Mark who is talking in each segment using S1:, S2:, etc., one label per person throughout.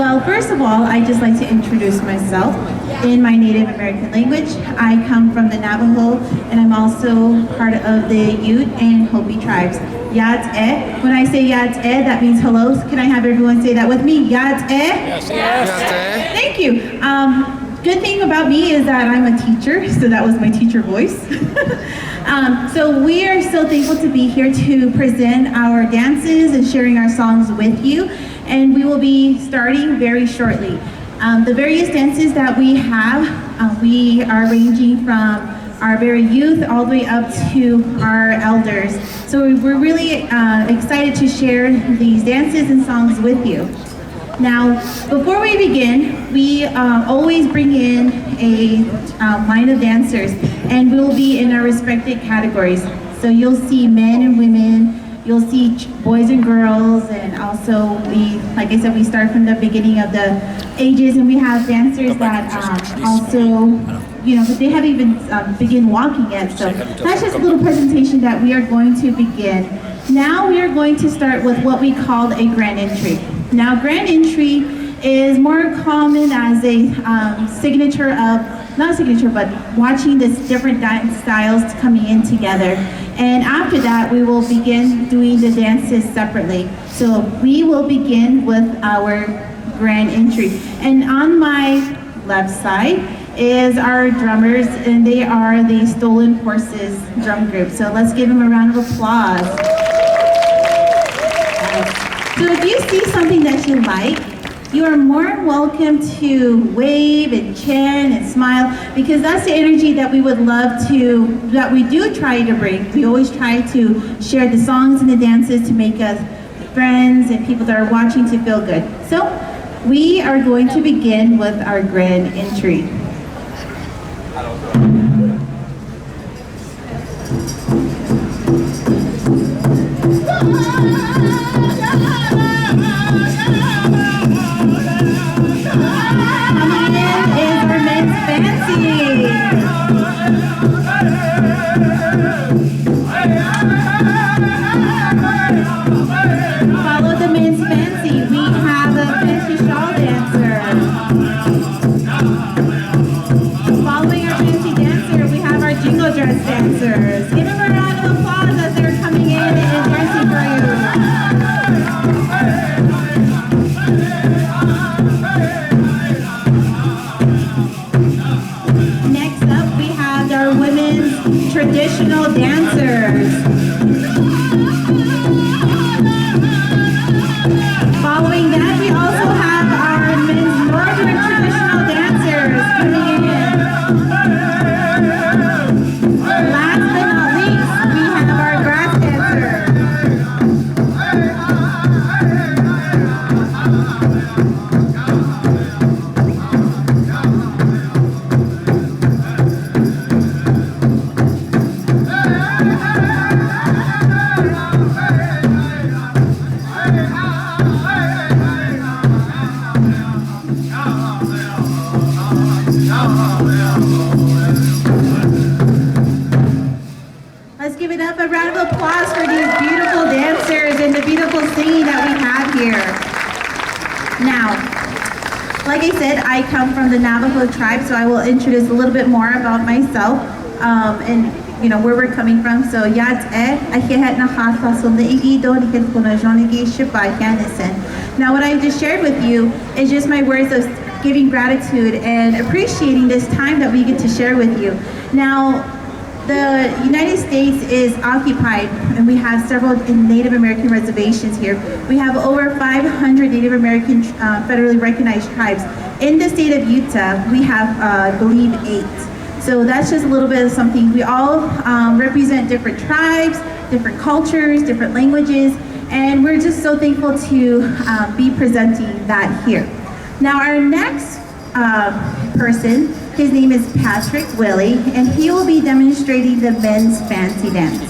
S1: Well, first of all, I'd just like to introduce myself in my Native American language. I come from the Navajo, and I'm also part of the Ute and Hopi tribes. Yat-eh. When I say yat-eh, that means hello. Can I have everyone say that with me? Yat-eh?
S2: Yes.
S1: Thank you. Good thing about me is that I'm a teacher, so that was my teacher voice. So we are so thankful to be here to present our dances and sharing our songs with you. And we will be starting very shortly. The various dances that we have, we are ranging from our very youth all the way up to our elders. So we're really excited to share these dances and songs with you. Now, before we begin, we always bring in a line of dancers, and we'll be in our respected categories. So you'll see men and women, you'll see boys and girls, and also like I said, we start from the beginning of the ages, and we have dancers that also, but they haven't even begin walking yet. So that's just a little presentation that we are going to begin. Now we are going to start with what we call a grand entry. Now, grand entry is more common as a signature of, not signature, but watching this different dance styles coming in together. And after that, we will begin doing the dances separately. So we will begin with our grand entry. And on my left side is our drummers, and they are the Stolen Horses drum group. So let's give them a round of applause. So if you see something that you like, you are more than welcome to wave and chant and smile, because that's the energy that we would love to, that we do try to bring. We always try to share the songs and the dances to make us friends and people that are watching to feel good. So we are going to begin with our grand entry. Follow the men's fancy. We have a fancy shawl dancer. Following our fancy dancer, we have our jingle dress dancers. Give them a round of applause as they're coming in and dancing for you. Next up, we have our women's traditional dancers. Following that, we also have our men's northern traditional dancers coming in. Last but not least, we have our grass dancers. Let's give it up, a round of applause for these beautiful dancers and the beautiful singing that we have here. Now, like I said, I come from the Navajo tribe, so I will introduce a little bit more about myself and where we're coming from. So, now what I just shared with you is just my words of giving gratitude and appreciating this time that we get to share with you. Now, the United States is occupied, and we have several Native American reservations here. We have over 500 Native American federally recognized tribes. In the state of Utah, we have, I believe, 8. So that's just a little bit of something. We all represent different tribes, different cultures, different languages, and we're just so thankful to be presenting that here. Now, our next person, his name is Patrick Willie, and he will be demonstrating the men's fancy dance.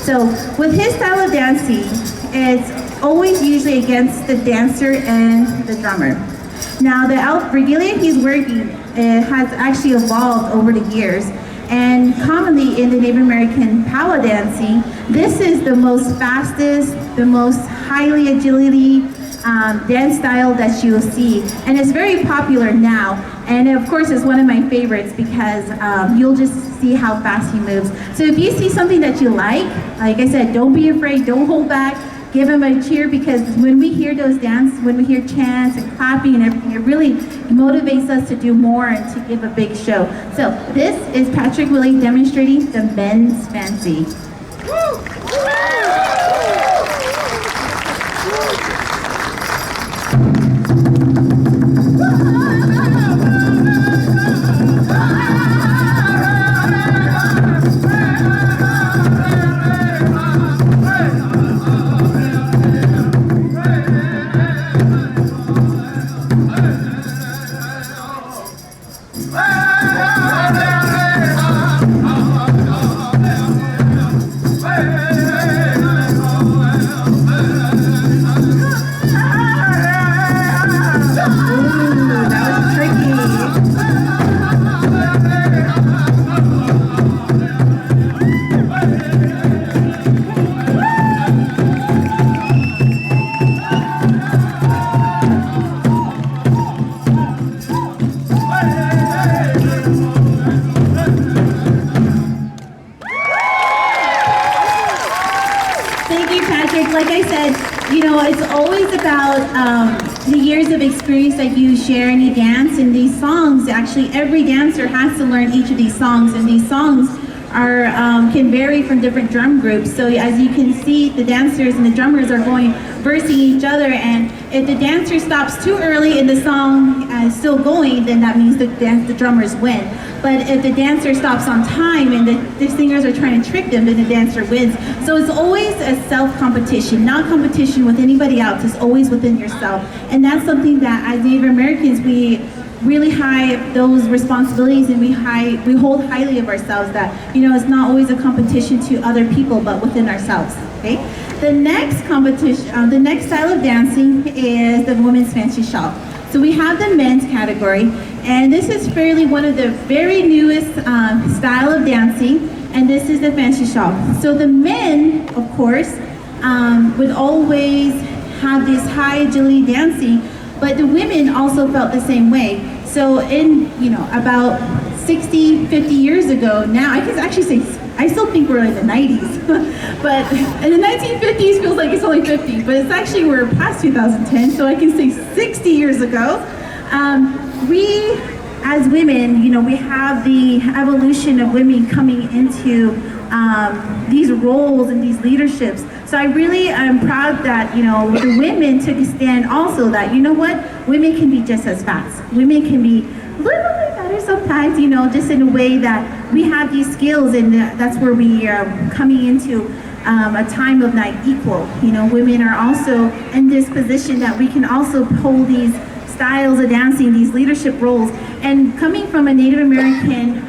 S1: So with his style of dancing, it's always usually against the dancer and the drummer. Now the regalia he's wearing has actually evolved over the years, and commonly in the Native American powwow dancing, this is the most fastest, the most highly agility dance style that you'll see, and it's very popular now. And of course, it's one of my favorites because you'll just see how fast he moves. So if you see something that you like I said, don't be afraid, don't hold back. Give him a cheer, because when we hear those when we hear chants and clapping and everything, it really motivates us to do more and to give a big show. So this is Patrick Willie demonstrating the men's fancy. Like I said, it's always about the years of experience that you share in a dance, and these songs, actually every dancer has to learn each of these songs, and these songs are can vary from different drum groups. So as you can see, the dancers and the drummers are versing each other, and if the dancer stops too early and the song is still going, then that means the drummers win. But if the dancer stops on time and the singers are trying to trick them, then the dancer wins. So it's always a self-competition, not competition with anybody else. It's always within yourself. And that's something that as Native Americans, we really high those responsibilities, and we hold highly of ourselves, that it's not always a competition to other people, but within ourselves. Okay. The next competition, the next style of dancing is the women's fancy shawl. So we have the men's category, and this is fairly one of the very newest style of dancing, and this is the fancy shawl. So the men, of course, would always have this high agility dancing, but the women also felt the same way. So in, about 60, 50 years ago, now I can actually say, I still think we're in the 90s, but in the 1950s feels like it's only 50, but it's actually, we're past 2010, so I can say 60 years ago. We, as women, we have the evolution of women coming into these roles and these leaderships. So I really am proud that, the women took a stand also that, women can be just as fast. Women can be a little bit better sometimes, just in a way that we have these skills, and that's where we are coming into a time of not equal. Women are also in this position that we can also hold these styles of dancing, these leadership roles. And coming from a Native American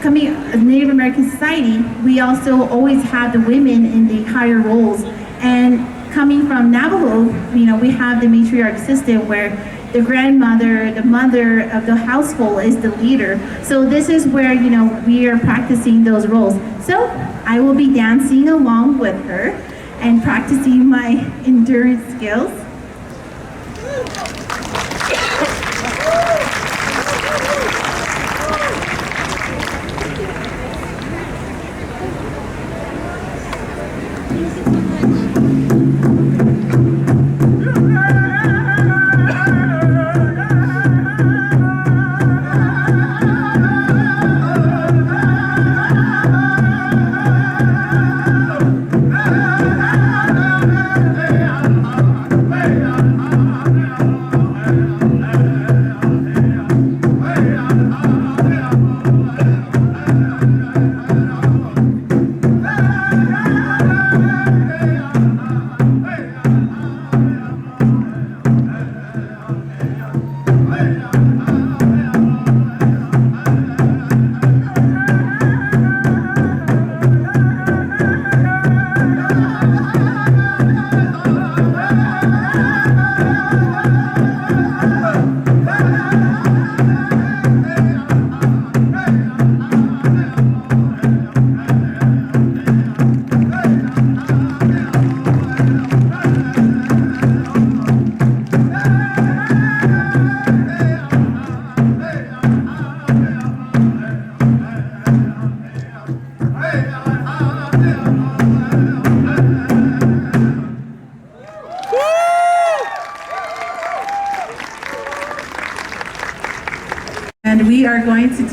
S1: coming a Native American society, we also always have the women in the higher roles. And coming from Navajo, we have the matriarch system where the grandmother, the mother of the household is the leader. So this is where, we are practicing those roles. So I will be dancing along with her and practicing my endurance skills.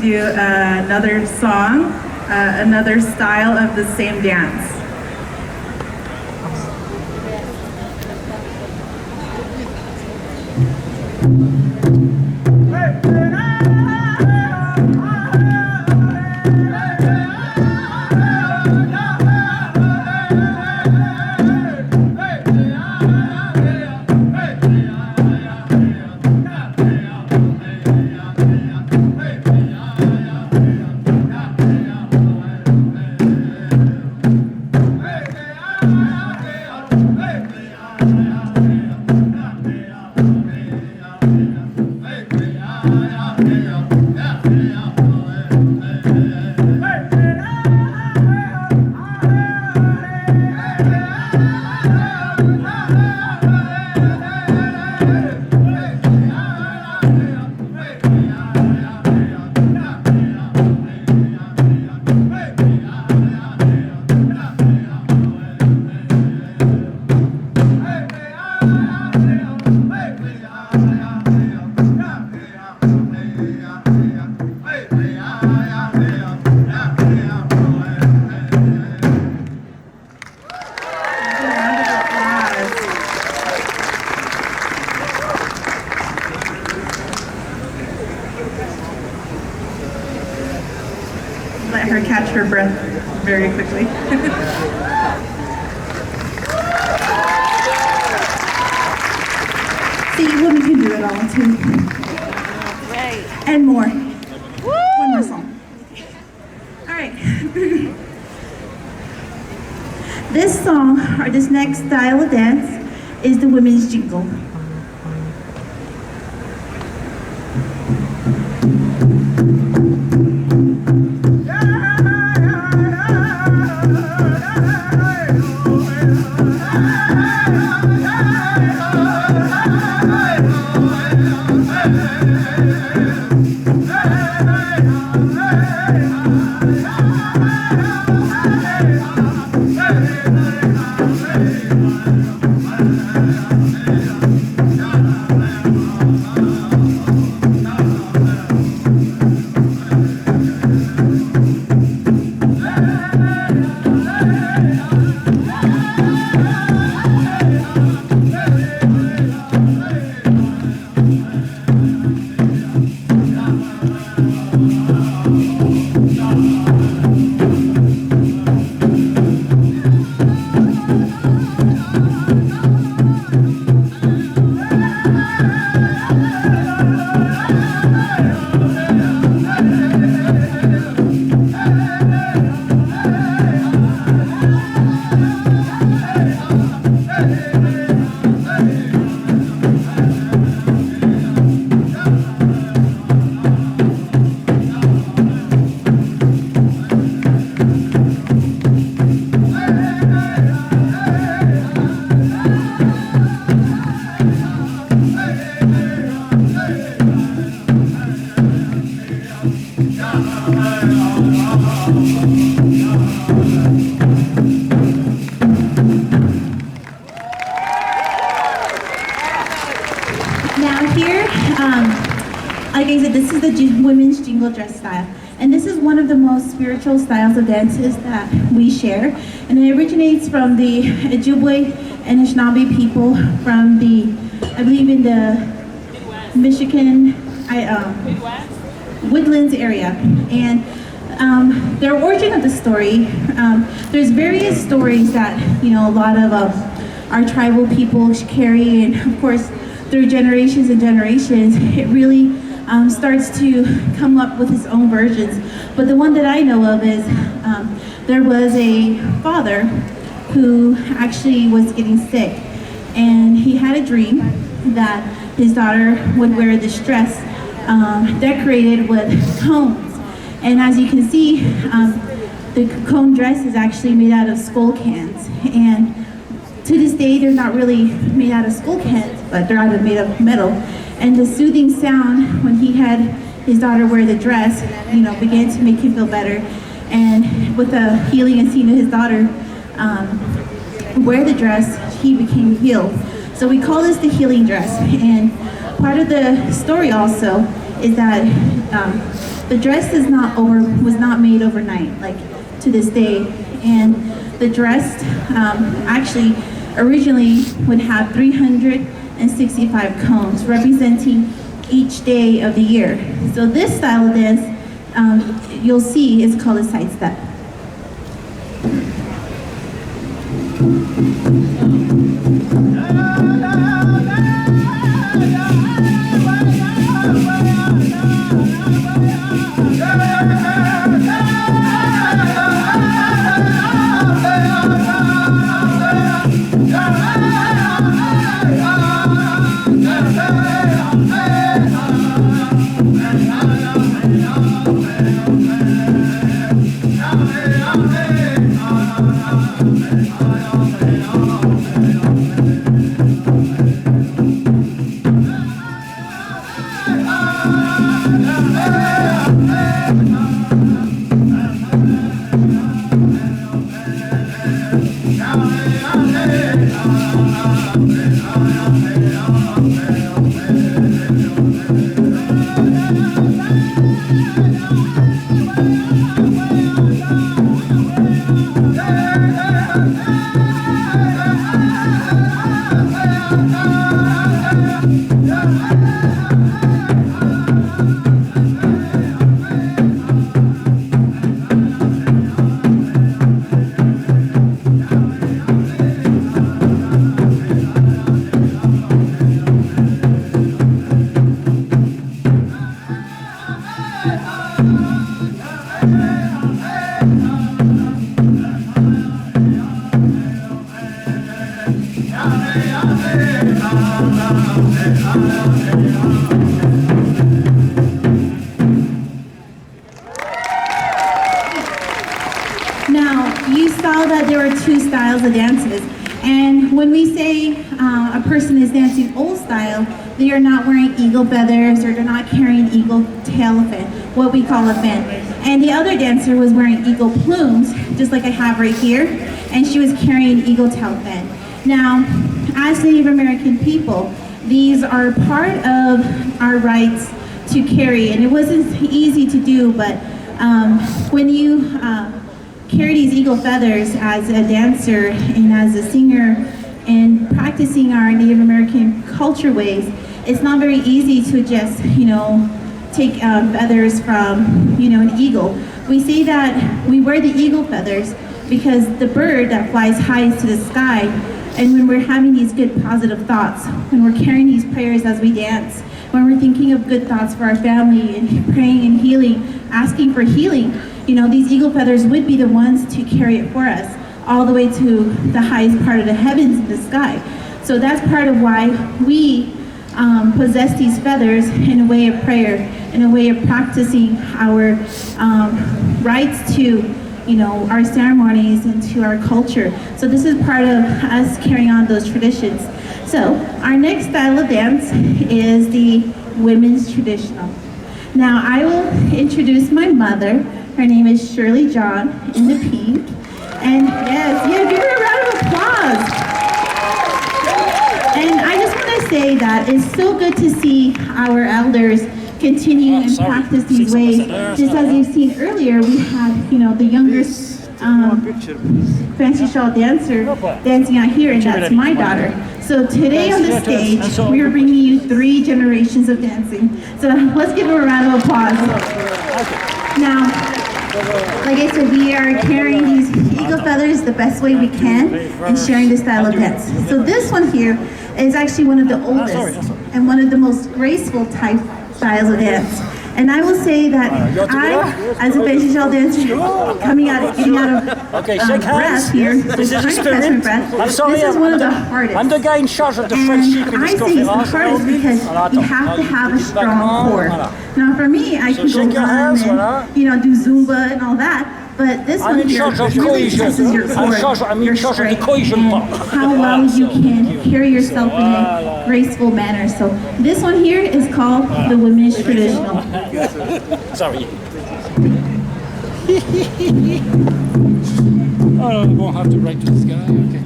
S2: do another song, another style of the same dance. Let her catch her breath very quickly.
S1: See, women can do it all too.
S3: Right.
S1: And more.
S3: Woo!
S1: One more song. All right. This song, or this next style of dance, is the women's jingle. Now here, like I said, this is the women's jingle dress style. And this is one of the most spiritual styles of dances that we share. And it originates from the Ojibwe and Anishinaabe people from the, I believe in the Michigan, Woodlands area. And their origin of the story, there's various stories that, you know, a lot of our tribal people carry, and of course, through generations and generations, it really starts to come up with its own versions. But the one that I know of is there was a father who actually was getting sick, and he had a dream that his daughter would wear this dress decorated with cones. And as you can see, the cone dress is actually made out of skull cans. And to this day, they're not really made out of skull cans, but they're either made of metal. And the soothing sound when he had his daughter wear the dress, you know, began to make him feel better. And with the healing and seeing his daughter wear the dress, he became healed. So we call this the healing dress. And part of the story also is that the dress was not made overnight, like to this day. And the dress actually originally would have 365 cones representing each day of the year. So this style of dance, you'll see, is called a side step. Now, you saw that there were two styles of dances. And when we say a person is dancing old style, they are not wearing eagle feathers or they're not carrying eagle tail fin, what we call a fin. And the other dancer was wearing eagle plumes, just like I have right here, and she was carrying eagle tail fin. Now, as Native American people, these are part of our rights to carry, and it wasn't easy to do, but when you carry these eagle feathers as a dancer and as a singer and practicing our Native American culture ways, it's not very easy to just, take feathers from, an eagle. We say that we wear the eagle feathers because the bird that flies high to the sky, and when we're having these good positive thoughts, when we're carrying these prayers as we dance, when we're thinking of good thoughts for our family and praying and healing, asking for healing, these eagle feathers would be the ones to carry it for us all the way to the highest part of the heavens in the sky. So that's part of why we possess these feathers in a way of prayer, in a way of practicing our rights to our ceremonies and to our culture. So this is part of us carrying on those traditions. So our next style of dance is the women's traditional. Now I will introduce my mother. Her name is Shirley John in the pink. And yes, give her a round of applause. And I just want to say that it's so good to see our elders continue and practice these ways. Just as you've seen earlier, we had, the youngest fancy shawl dancer dancing out here, and that's my daughter. So today on the stage, we are bringing you 3 generations of dancing. So let's give them a round of applause. Now, like I said, we are carrying these eagle feathers the best way we can and sharing the style of dance. So this one here is actually one of the oldest and one of the most graceful type styles of dance. And I will say that I, as a fancy shawl dancer, getting out of breath here, this is one of the hardest.
S4: I'm the guy in charge of the French chic in
S1: I
S4: this
S1: say it's the hardest because you have to have a strong core. Now for me, I can go run and do Zumba and all that. But this one here really tests your core, your strength, and how well you can carry yourself in a graceful manner. So this one here is called the women's traditional.
S4: Sorry. Oh, we won't have to write to this guy. Okay.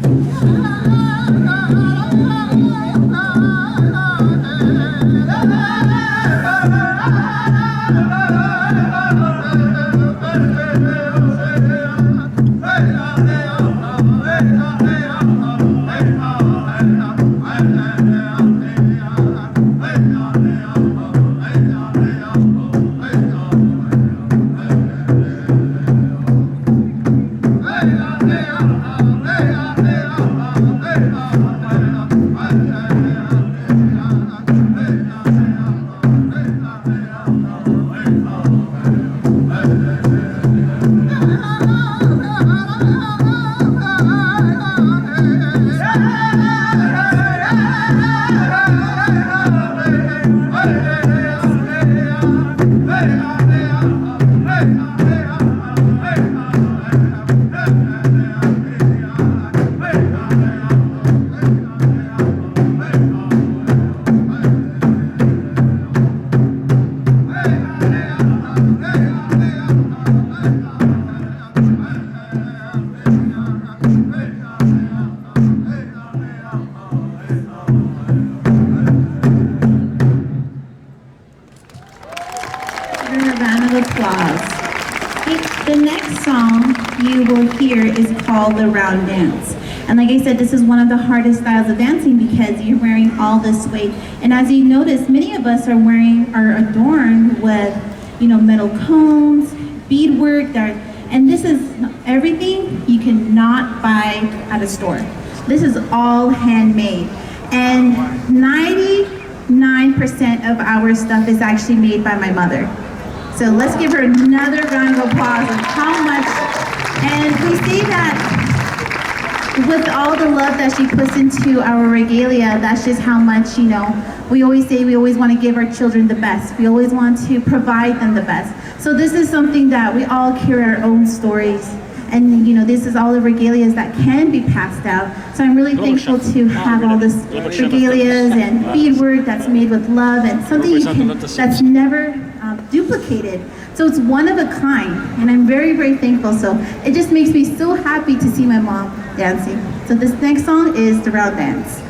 S1: the next song you will hear is called the round dance. And like I said, this is one of the hardest styles of dancing because you're wearing all this weight. And as you notice, many of us are adorned with, metal cones, beadwork, and this is everything you cannot buy at a store. This is all handmade. And 99% of our stuff is actually made by my mother. So let's give her another round of applause of how much, and we see that with all the love that she puts into our regalia, that's just how much, we always say we always want to give our children the best. We always want to provide them the best. So this is something that we all carry our own stories. And this is all the regalias that can be passed out. So I'm really thankful to have all this regalias and beadwork that's made with love and something that's never duplicated. So it's one of a kind, and I'm very, very thankful. So it just makes me so happy to see my mom dancing. So this next song is the round dance.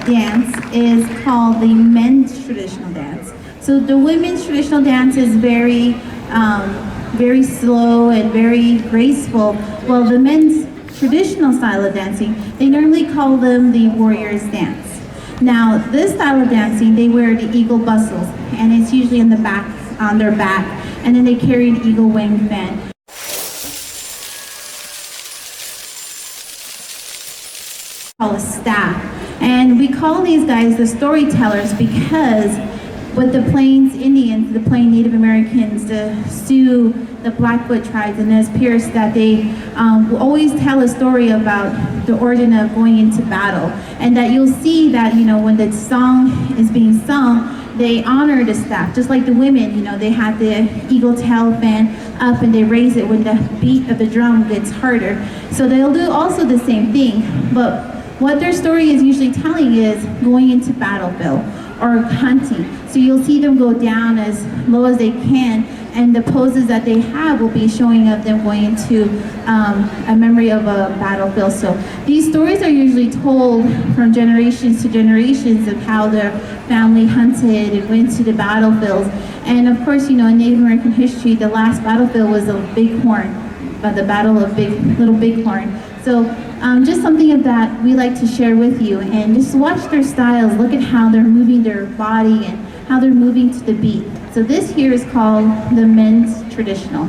S1: Dance is called the men's traditional dance. So the women's traditional dance is very slow and very graceful. Well, the men's traditional style of dancing, they normally call them the warrior's dance. Now, this style of dancing, they wear the eagle bustles, and it's usually in the back, on their back, and then they carry an eagle wing fan. Called a staff. And we call these guys the storytellers because with the Plains Indians, the Plain Native Americans, the Sioux, the Blackfoot tribes, and Nez Perce, that they will always tell a story about the origin of going into battle. And that you'll see that, when the song is being sung, they honor the staff, just like the women, they have the eagle tail fan up and they raise it when the beat of the drum gets harder. So they'll do also the same thing, but what their story is usually telling is going into battlefield or hunting. So you'll see them go down as low as they can, and the poses that they have will be showing of them going into a memory of a battlefield. So these stories are usually told from generations to generations of how their family hunted and went to the battlefields. And of course, in Native American history, the last battlefield was of Bighorn, the Battle of Little Bighorn. So just something of that we like to share with you, and just watch their styles, look at how they're moving their body and how they're moving to the beat. So this here is called the men's traditional.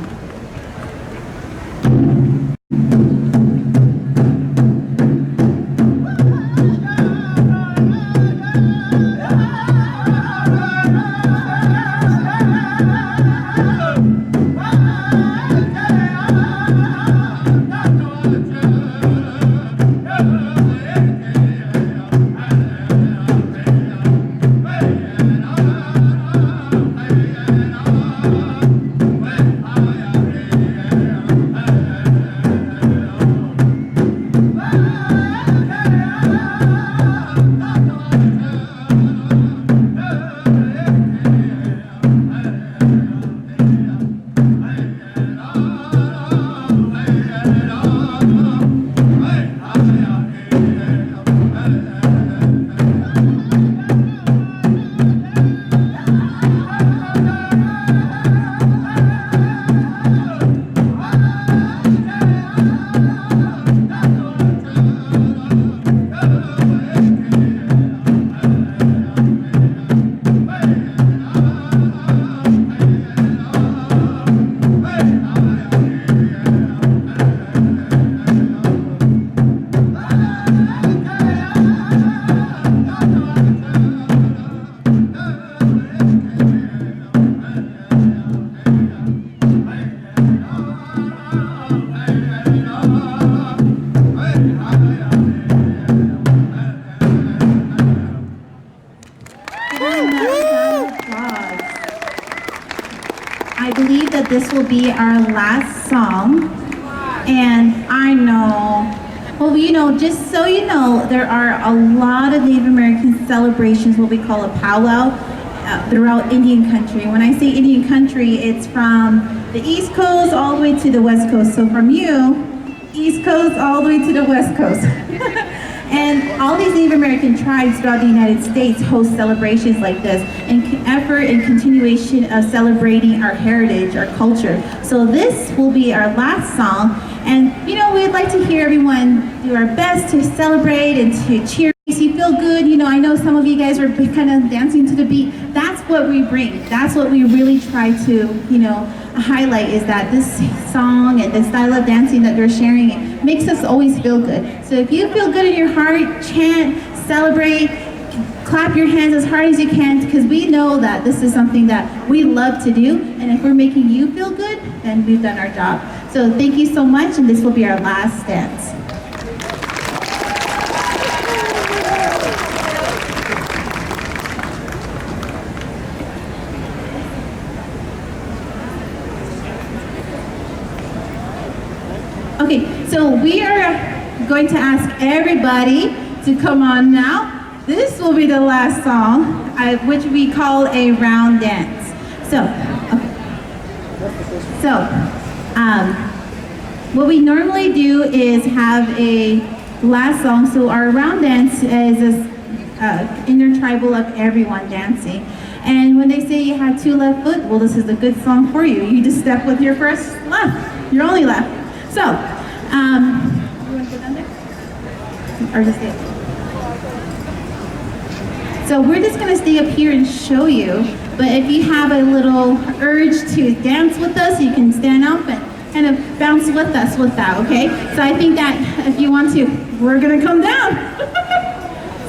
S1: be our last song. And I know, well, you know, just so you know, there are a lot of Native American celebrations, what we call a powwow, throughout Indian country. When I say Indian country, it's from the East Coast all the way to the West Coast. So from you, East Coast all the way to the West Coast. And all these Native American tribes throughout the United States host celebrations like this in effort and continuation of celebrating our heritage, our culture. So this will be our last song. And you know, we'd like to hear everyone do our best to celebrate and to cheer. Makes you feel good. You know, I know some of you guys are kind of dancing to the beat. That's what we bring. That's what we really try to, you know, highlight, is that this song and the style of dancing that we're sharing, it makes us always feel good. So if you feel good in your heart, chant, celebrate, clap your hands as hard as you can, because we know that this is something that we love to do. And if we're making you feel good, then we've done our job. So thank you so much, and this will be our last dance. Okay, so we are going to ask everybody to come on now. This will be the last song, which we call a round dance. What we normally do is have a last song. So our round dance is this intertribal of everyone dancing. And when they say you have two left foot, well, this is a good song for you. You just step with your first left, your only left. So, you want to go down there? Or just stay up? So we're just going to stay up here and show you, but if you have a little urge to dance with us, you can stand up and kind of bounce with us with that, okay? So I think that if you want to, we're going to come down.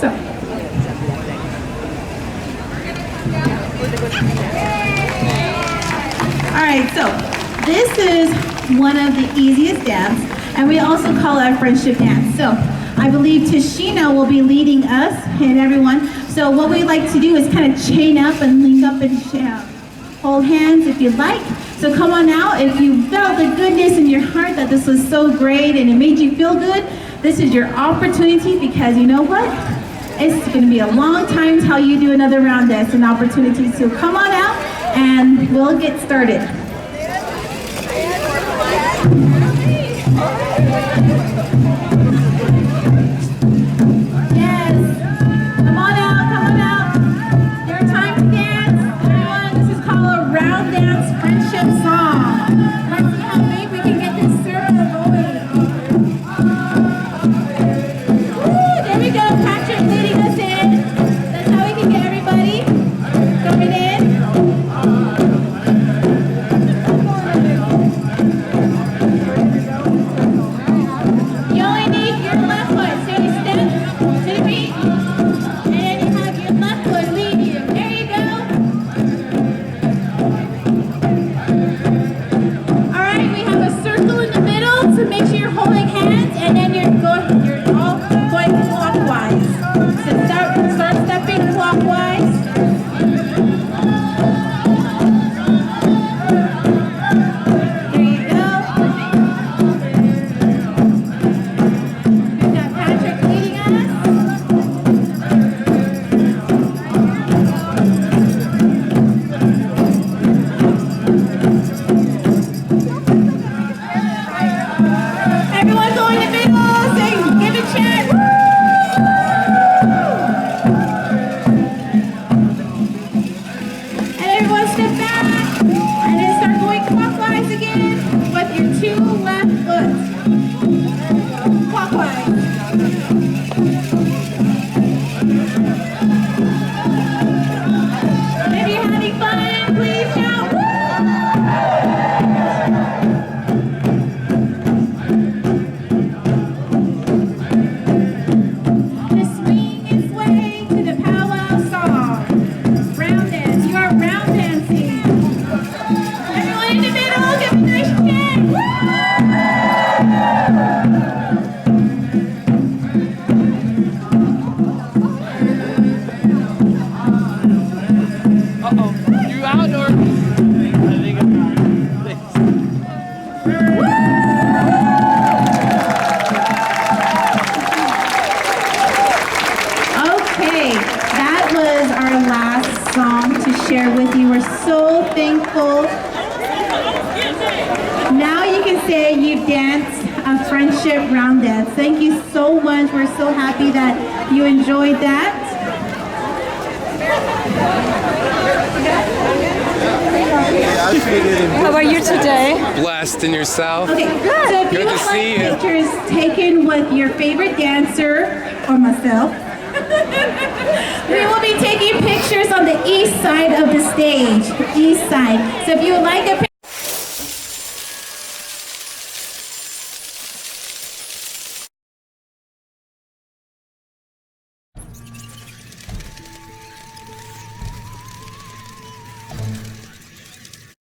S1: So. All right, so this is one of the easiest dance, and we also call it a friendship dance. So I believe Tashina will be leading us and everyone. So what we like to do is kind of chain up and link up and hold hands if you'd like. So come on out. If you felt the goodness in your heart that this was so great and it made you feel good, this is your opportunity, because you know what? It's going to be a long time till you do another round dance, an opportunity. So come on out and we'll get started. so thankful. Now you can say you danced a friendship round dance. Thank you so much. We're so happy that you enjoyed that.
S3: How are you today?
S4: Blessed in yourself.
S1: Okay, so if you
S4: Good
S1: would
S4: to see
S1: like
S4: you.
S1: pictures taken with your favorite dancer or myself, we will be taking pictures on the east side of the stage. East side. So if you would like a